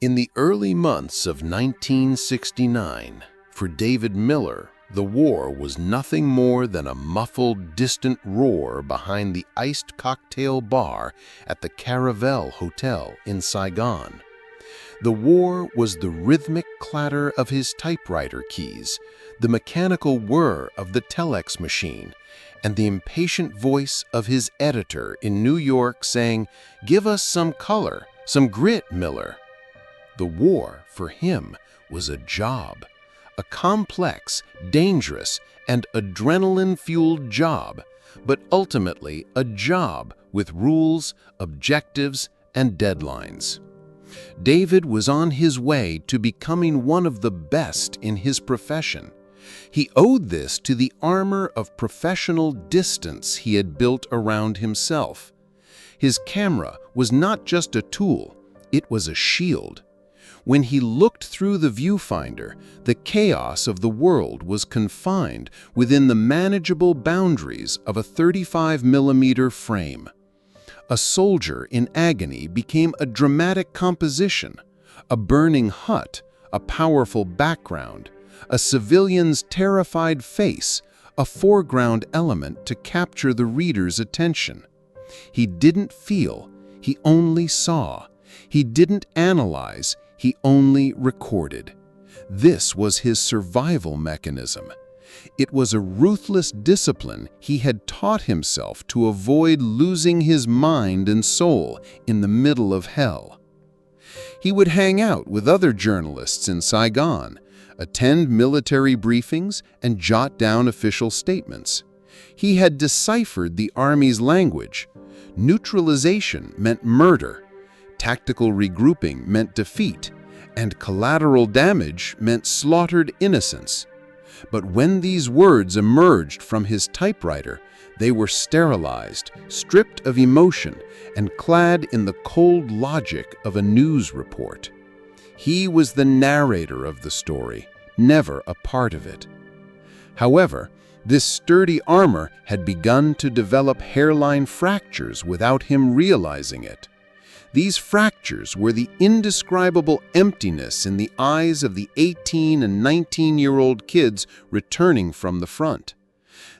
In the early months of 1969, for David Miller, the war was nothing more than a muffled, distant roar behind the iced cocktail bar at the Caravelle Hotel in Saigon. The war was the rhythmic clatter of his typewriter keys, the mechanical whir of the telex machine, and the impatient voice of his editor in New York saying, "Give us some color, some grit, Miller." The war, for him, was a job, a complex, dangerous, and adrenaline-fueled job, but ultimately a job with rules, objectives, and deadlines. David was on his way to becoming one of the best in his profession. He owed this to the armor of professional distance he had built around himself. His camera was not just a tool, it was a shield. When he looked through the viewfinder, the chaos of the world was confined within the manageable boundaries of a 35mm frame. A soldier in agony became a dramatic composition, a burning hut, a powerful background, a civilian's terrified face, a foreground element to capture the reader's attention. He didn't feel, he only saw. He didn't analyze, he only recorded. This was his survival mechanism. It was a ruthless discipline he had taught himself to avoid losing his mind and soul in the middle of hell. He would hang out with other journalists in Saigon, attend military briefings, and jot down official statements. He had deciphered the Army's language. Neutralization meant murder. Tactical regrouping meant defeat, and collateral damage meant slaughtered innocents. But when these words emerged from his typewriter, they were sterilized, stripped of emotion, and clad in the cold logic of a news report. He was the narrator of the story, never a part of it. However, this sturdy armor had begun to develop hairline fractures without him realizing it. These fractures were the indescribable emptiness in the eyes of the 18- and 19-year-old kids returning from the front.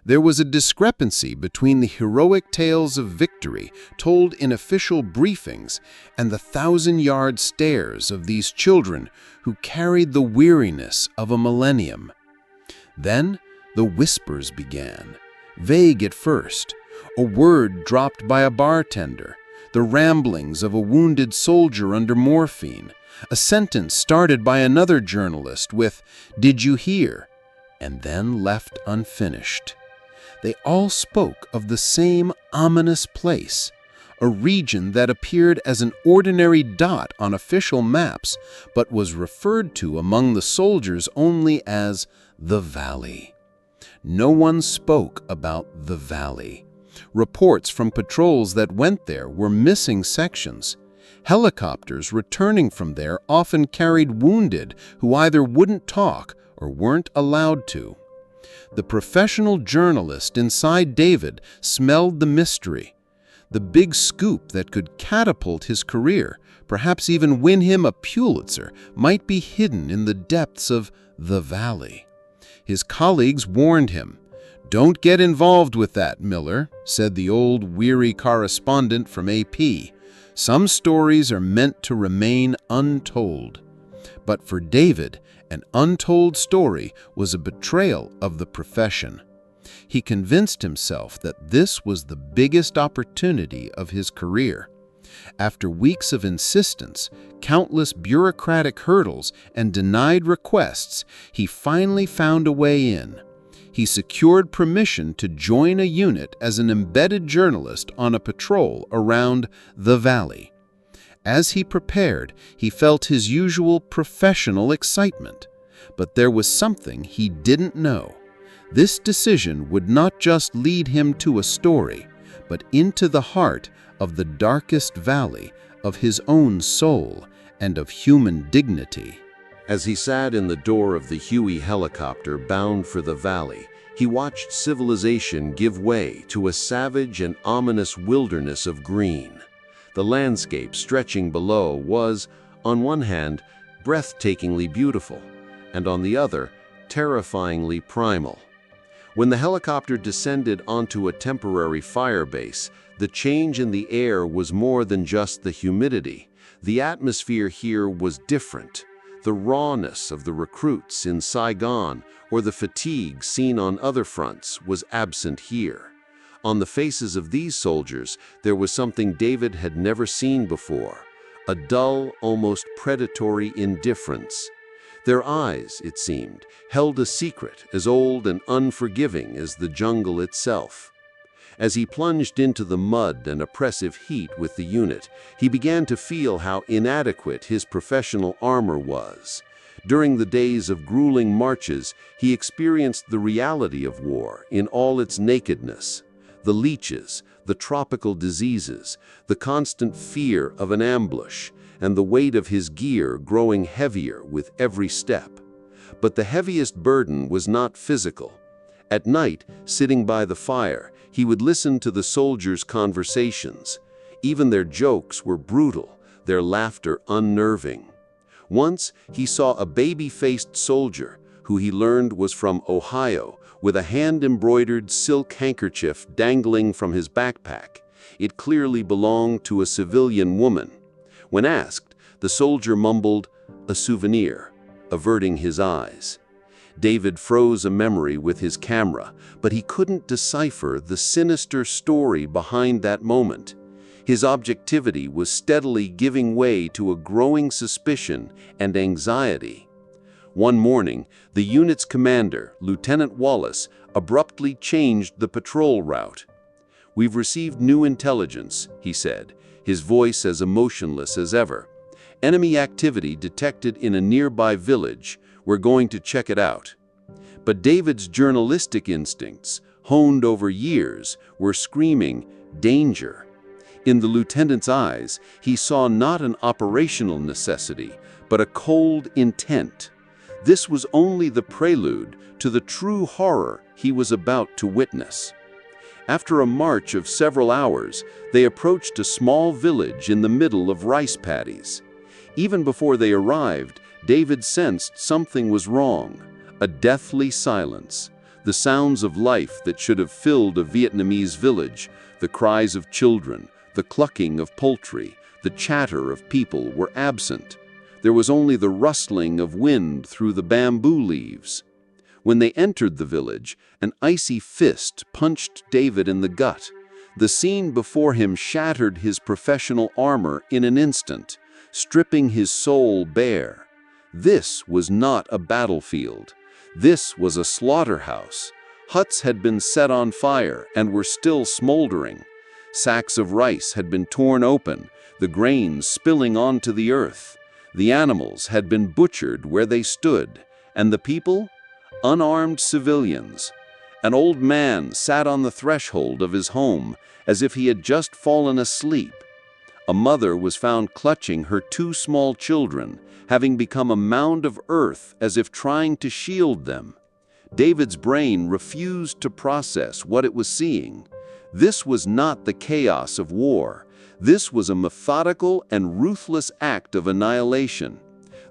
There was a discrepancy between the heroic tales of victory told in official briefings and the thousand-yard stares of these children who carried the weariness of a millennium. Then the whispers began, vague at first, a word dropped by a bartender, the ramblings of a wounded soldier under morphine, a sentence started by another journalist with, "Did you hear?" and then left unfinished. They all spoke of the same ominous place, a region that appeared as an ordinary dot on official maps, but was referred to among the soldiers only as the Valley. No one spoke about the Valley. Reports from patrols that went there were missing sections. Helicopters returning from there often carried wounded who either wouldn't talk or weren't allowed to. The professional journalist inside David smelled the mystery. The big scoop that could catapult his career, perhaps even win him a Pulitzer, might be hidden in the depths of the Valley. His colleagues warned him. "Don't get involved with that, Miller," said the old, weary correspondent from AP. "Some stories are meant to remain untold." But for David, an untold story was a betrayal of the profession. He convinced himself that this was the biggest opportunity of his career. After weeks of insistence, countless bureaucratic hurdles, and denied requests, he finally found a way in. He secured permission to join a unit as an embedded journalist on a patrol around the Valley. As he prepared, he felt his usual professional excitement. But there was something he didn't know. This decision would not just lead him to a story, but into the heart of the darkest valley of his own soul and of human dignity. As he sat in the door of the Huey helicopter bound for the valley, he watched civilization give way to a savage and ominous wilderness of green. The landscape stretching below was, On one hand, breathtakingly beautiful, and on the other, terrifyingly primal. When the helicopter descended onto a temporary fire base, the change in the air was more than just the humidity. The atmosphere here was different. The rawness of the recruits in Saigon or the fatigue seen on other fronts was absent here. On the faces of these soldiers, there was something David had never seen before, a dull, almost predatory indifference. Their eyes, it seemed, held a secret as old and unforgiving as the jungle itself. As he plunged into the mud and oppressive heat with the unit, he began to feel how inadequate his professional armor was. During the days of grueling marches, he experienced the reality of war in all its nakedness. The leeches, the tropical diseases, the constant fear of an ambush, and the weight of his gear growing heavier with every step. But the heaviest burden was not physical. At night, sitting by the fire, he would listen to the soldiers' conversations. Even their jokes were brutal, their laughter unnerving. Once, he saw a baby-faced soldier, who he learned was from Ohio, with a hand-embroidered silk handkerchief dangling from his backpack. It clearly belonged to a civilian woman. When asked, the soldier mumbled, "A souvenir," averting his eyes. David froze a memory with his camera, but he couldn't decipher the sinister story behind that moment. His objectivity was steadily giving way to a growing suspicion and anxiety. One morning, the unit's commander, Lieutenant Wallace, abruptly changed the patrol route. "We've received new intelligence," he said, his voice as emotionless as ever. "Enemy activity detected in a nearby village. We're going to check it out." But David's journalistic instincts, honed over years, were screaming, "Danger." In the lieutenant's eyes, he saw not an operational necessity, but a cold intent. This was only the prelude to the true horror he was about to witness. After a march of several hours, they approached a small village in the middle of rice paddies. Even before they arrived, David sensed something was wrong. A deathly silence. The sounds of life that should have filled a Vietnamese village, the cries of children, the clucking of poultry, the chatter of people were absent. There was only the rustling of wind through the bamboo leaves. When they entered the village, an icy fist punched David in the gut. The scene before him shattered his professional armor in an instant, stripping his soul bare. This was not a battlefield. This was a slaughterhouse. Huts had been set on fire and were still smoldering. Sacks of rice had been torn open, the grains spilling onto the earth. The animals had been butchered where they stood, and the people? Unarmed civilians. An old man sat on the threshold of his home as if he had just fallen asleep. A mother was found clutching her two small children, having become a mound of earth as if trying to shield them. David's brain refused to process what it was seeing. This was not the chaos of war. This was a methodical and ruthless act of annihilation.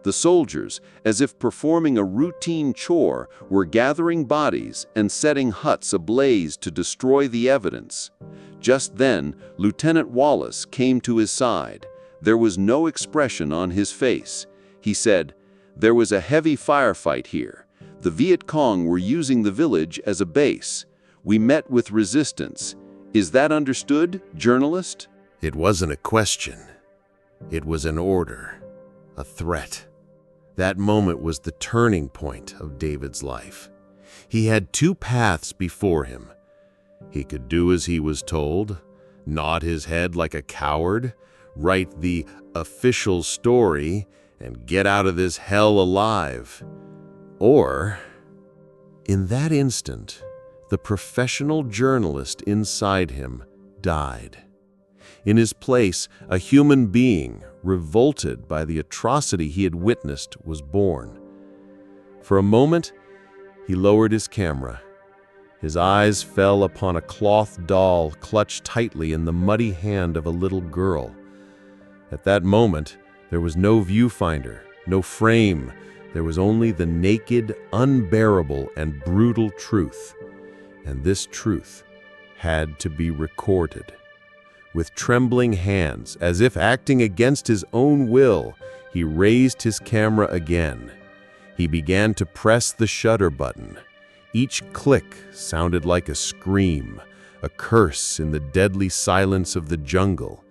The soldiers, as if performing a routine chore, were gathering bodies and setting huts ablaze to destroy the evidence. Just then, Lieutenant Wallace came to his side. There was no expression on his face. He said, "There was a heavy firefight here. The Viet Cong were using the village as a base. We met with resistance. Is that understood, journalist?" It wasn't a question. It was an order, a threat. That moment was the turning point of David's life. He had two paths before him. He could do as he was told, nod his head like a coward, write the official story, and get out of this hell alive. Or, in that instant, the professional journalist inside him died. In his place, a human being, revolted by the atrocity he had witnessed, was born. For a moment, he lowered his camera. His eyes fell upon a cloth doll clutched tightly in the muddy hand of a little girl. At that moment, There was no viewfinder, no frame. There was only the naked, unbearable, and brutal truth. And this truth had to be recorded. With trembling hands, as if acting against his own will, he raised his camera again. He began to press the shutter button. Each click sounded like a scream, a curse in the deadly silence of the jungle.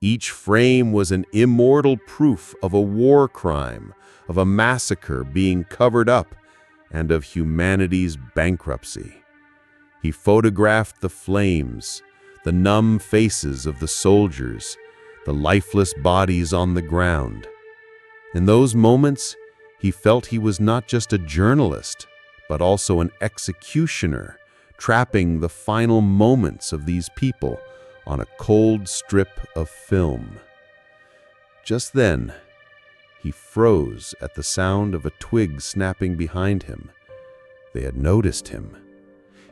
Each frame was an immortal proof of a war crime, of a massacre being covered up, and of humanity's bankruptcy. He photographed the flames, the numb faces of the soldiers, the lifeless bodies on the ground. In those moments, he felt he was not just a journalist, but also an executioner, trapping the final moments of these people on a cold strip of film. Just then, he froze at the sound of a twig snapping behind him. They had noticed him.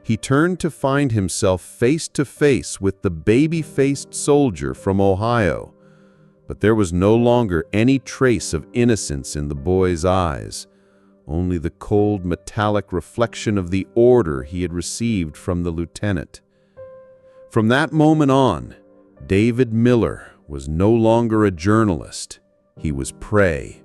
He turned to find himself face to face with the baby-faced soldier from Ohio. But there was no longer any trace of innocence in the boy's eyes, only the cold metallic reflection of the order he had received from the lieutenant. From that moment on, David Miller was no longer a journalist. He was prey.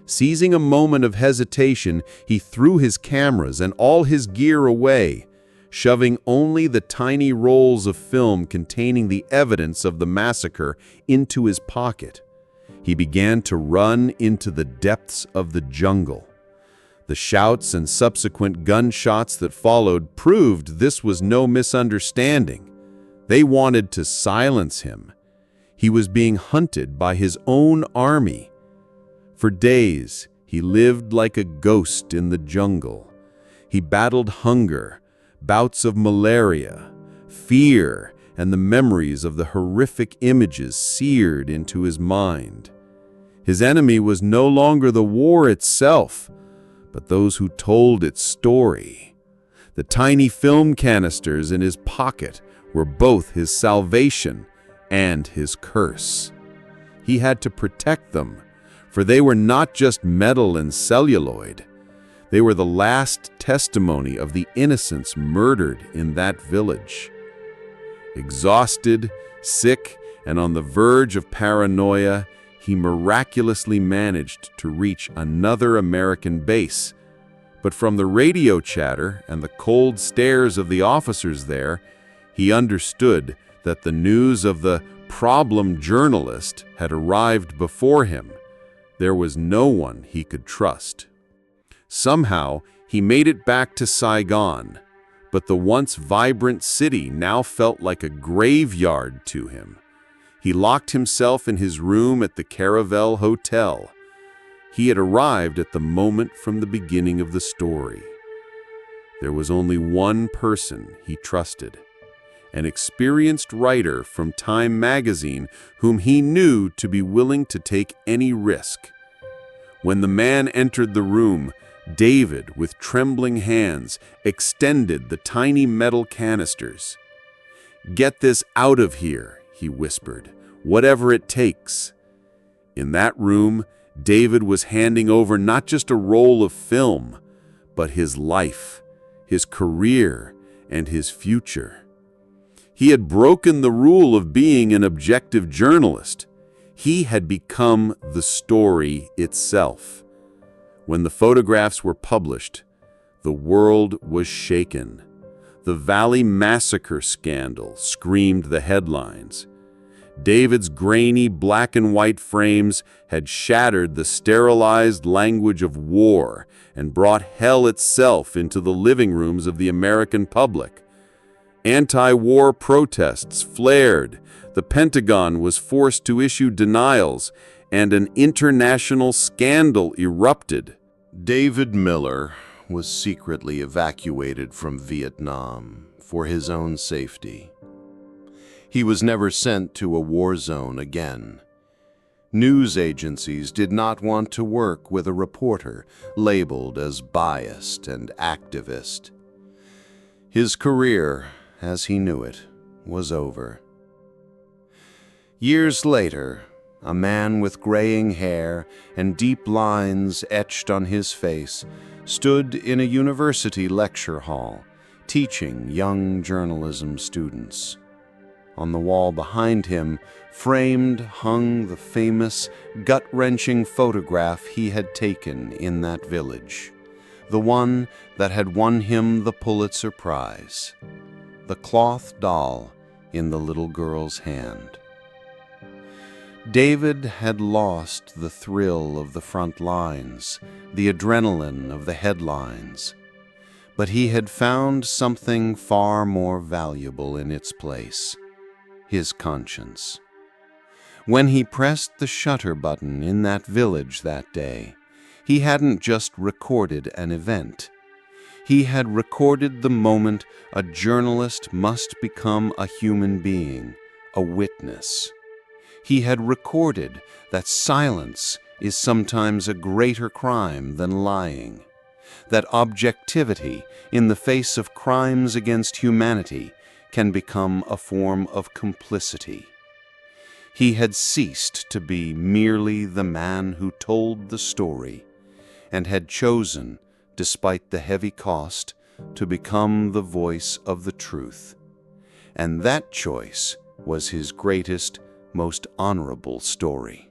Seizing a moment of hesitation, he threw his cameras and all his gear away, shoving only the tiny rolls of film containing the evidence of the massacre into his pocket. He began to run into the depths of the jungle. The shouts and subsequent gunshots that followed proved this was no misunderstanding. They wanted to silence him. He was being hunted by his own army. For days, he lived like a ghost in the jungle. He battled hunger, bouts of malaria, fear, and the memories of the horrific images seared into his mind. His enemy was no longer the war itself, but those who told its story. The tiny film canisters in his pocket were both his salvation and his curse. He had to protect them, for they were not just metal and celluloid. They were the last testimony of the innocents murdered in that village. Exhausted, sick, and on the verge of paranoia, he miraculously managed to reach another American base. But from the radio chatter and the cold stares of the officers there, he understood that the news of the problem journalist had arrived before him. There was no one he could trust. Somehow, he made it back to Saigon, but the once vibrant city now felt like a graveyard to him. He locked himself in his room at the Caravel Hotel. He had arrived at the moment from the beginning of the story. There was only one person he trusted, an experienced writer from Time magazine whom he knew to be willing to take any risk. When the man entered the room, David, with trembling hands, extended the tiny metal canisters. "Get this out of here," he whispered, "whatever it takes." In that room, David was handing over not just a roll of film, but his life, his career, and his future. He had broken the rule of being an objective journalist. He had become the story itself. When the photographs were published, the world was shaken. The Valley Massacre scandal screamed the headlines. David's grainy black and white frames had shattered the sterilized language of war and brought hell itself into the living rooms of the American public. Anti-war protests flared, the Pentagon was forced to issue denials, and an international scandal erupted. David Miller was secretly evacuated from Vietnam for his own safety. He was never sent to a war zone again. News agencies did not want to work with a reporter labeled as biased and activist. His career, as he knew it, was over. Years later, a man with graying hair and deep lines etched on his face, stood in a university lecture hall, teaching young journalism students. On the wall behind him, framed, hung the famous, gut-wrenching photograph he had taken in that village, the one that had won him the Pulitzer Prize, the cloth doll in the little girl's hand. David had lost the thrill of the front lines, the adrenaline of the headlines, but he had found something far more valuable in its place: his conscience. When he pressed the shutter button in that village that day, he hadn't just recorded an event. He had recorded the moment a journalist must become a human being, a witness. He had recorded that silence is sometimes a greater crime than lying, that objectivity in the face of crimes against humanity can become a form of complicity. He had ceased to be merely the man who told the story, and had chosen, despite the heavy cost, to become the voice of the truth. And that choice was his greatest, most honorable story.